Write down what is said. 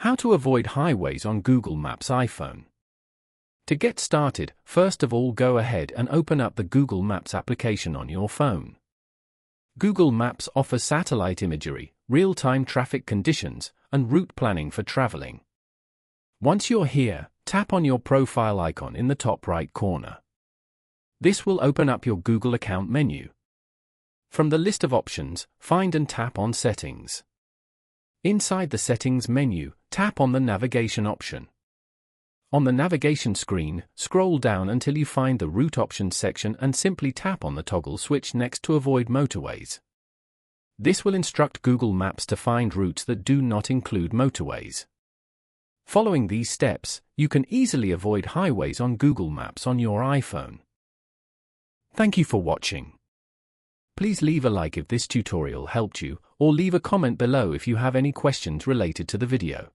How to avoid highways on Google Maps iPhone. To get started, first of all go ahead and open up the Google Maps application on your phone. Google Maps offers satellite imagery, real-time traffic conditions, and route planning for traveling. Once you're here, tap on your profile icon in the top right corner. This will open up your Google account menu. From the list of options, find and tap on Settings. Inside the Settings menu, tap on the Navigation option. On the navigation screen, scroll down until you find the Route Options section and simply tap on the toggle switch next to Avoid motorways. This will instruct Google Maps to find routes that do not include motorways. Following these steps, you can easily avoid highways on Google Maps on your iPhone. Thank you for watching. Please leave a like if this tutorial helped you, or leave a comment below if you have any questions related to the video.